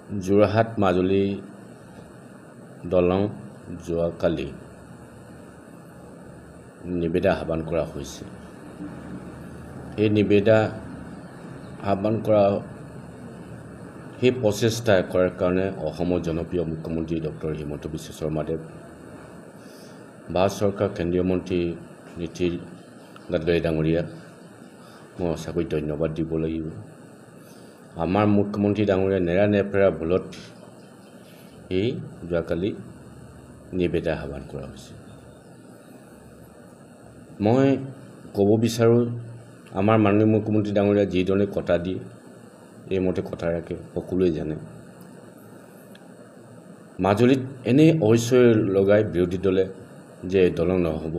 যোৰহাট মাজুলী দলং যোৱাকালি নিবেদা আহ্বান কৰা হৈছে। এই নিবেদা আহ্বান কৰা সেই প্ৰচেষ্টা কৰাৰ কাৰণে অসমৰ জনপ্ৰিয় মুখ্যমন্ত্ৰী ডক্টৰ হিমন্ত বিশ্ব শৰ্মাদেৱ, ভাৰত চৰকাৰ কেন্দ্ৰীয় মন্ত্ৰী নীতিন গাডকাৰী ডাঙৰীয়াক মই সঁচাকৈ ধন্যবাদ দিব লাগিব। আমাৰ মুখ্যমন্ত্ৰী ডাঙৰীয়া নেৰানেপেৰা ভুলত এই যোৱাকালি নিবেদা আহ্বান কৰা হৈছে। মই ক'ব বিচাৰোঁ, আমাৰ মাননীয় মুখ্যমন্ত্ৰী ডাঙৰীয়া যিধৰণে কথা দিয়ে এইমতে কথা ৰাখে, সকলোৱে জানে। মাজুলীত এনে অৱশ্যয় লগাই বিৰোধী দলে যে দলং নহ'ব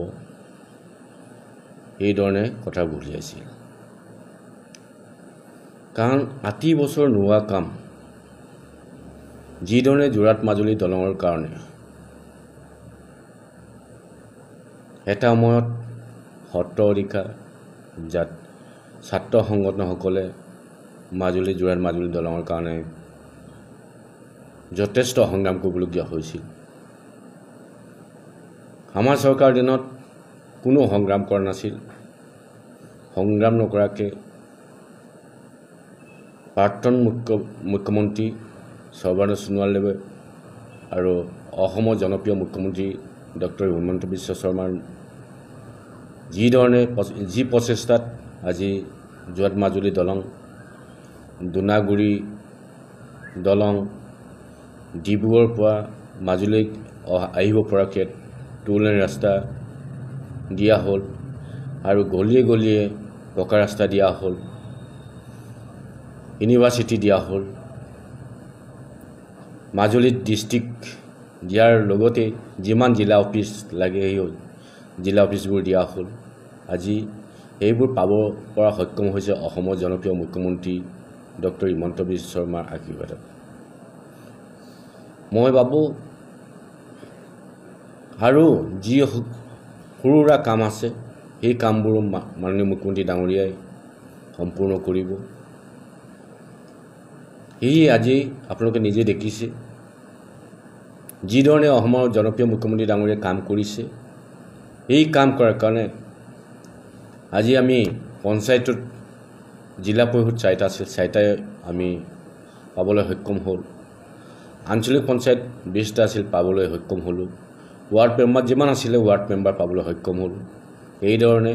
এইধৰণে কথা বুলিয়াইছিল। কাৰণ আতি বছৰ নোহোৱা কাম যিধৰণে যোৰহাট মাজুলী দলঙৰ কাৰণে এটা সময়ত সত্ৰ অধিকাৰ যাত ছাত্ৰ সংগঠনসকলে যোৰহাট মাজুলী দলঙৰ কাৰণে যথেষ্ট সংগ্ৰাম কৰিবলগীয়া হৈছিল। আমাৰ চৰকাৰ দিনত কোনো সংগ্ৰাম কৰা নাছিল। সংগ্ৰাম নকৰাকৈ প্ৰাক্তন মুখ্যমন্ত্ৰী সৰ্বানন্দ সোণোৱালদেৱে আৰু অসমৰ জনপ্ৰিয় মুখ্যমন্ত্ৰী ডক্টৰ হিমন্ত বিশ্ব শৰ্মাৰ যি প্ৰচেষ্টাত আজি যোৰহাট মাজুলী দলং, দোনাগুৰি দলং, ডিব্ৰুগড়ৰ পৰা মাজুলীত আহিব পৰাকৈ টুলেন ৰাস্তা দিয়া হ'ল আৰু গলিয়ে গলিয়ে পকা ৰাস্তা দিয়া হ'ল, ইউনিভাৰ্চিটি দিয়া হ'ল, মাজুলীত ডিষ্ট্ৰিক্ট দিয়াৰ লগতে যিমান জিলা অফিচ লাগে সেই জিলা অফিচবোৰ দিয়া হ'ল। আজি এইবোৰ পাব পৰা সক্ষম হৈছে অসমৰ জনপ্ৰিয় মুখ্যমন্ত্ৰী ডক্টৰ হিমন্ত বিশ্ব শৰ্মাৰ আশীৰ্বাদত। মই ভাবোঁ আৰু যি সৰু সুৰা কাম আছে সেই কামবোৰো মাননীয় মুখ্যমন্ত্ৰী ডাঙৰীয়াই সম্পূৰ্ণ কৰিব। সেয়ে আজি আপোনালোকে নিজে দেখিছে যিধৰণে অসমৰ জনপ্ৰিয় মুখ্যমন্ত্ৰী ডাঙৰীয়াই কাম কৰিছে। এই কাম কৰাৰ কাৰণে আজি আমি পঞ্চায়তত জিলা পৰিষদ 4টা আছিল, 4টাই আমি পাবলৈ সক্ষম হ'ল। আঞ্চলিক পঞ্চায়ত 20টা আছিল, পাবলৈ সক্ষম হ'লোঁ। ৱাৰ্ড মেম্বাৰ যিমান আছিলে ৱাৰ্ড মেম্বাৰ পাবলৈ সক্ষম হ'লোঁ। এইধৰণে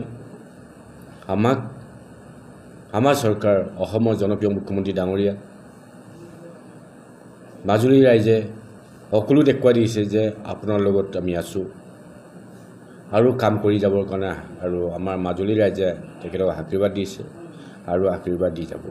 আমাৰ চৰকাৰ অসমৰ জনপ্ৰিয় মুখ্যমন্ত্ৰী ডাঙৰীয়া মাজুলী ৰাইজে সকলো দেখুৱাই দিছে যে আপোনাৰ লগত আমি আছোঁ আৰু কাম কৰি যাবৰ কাৰণে, আৰু আমাৰ মাজুলী ৰাইজে তেখেতক আশীৰ্বাদ দিছে আৰু আশীৰ্বাদ দি যাব।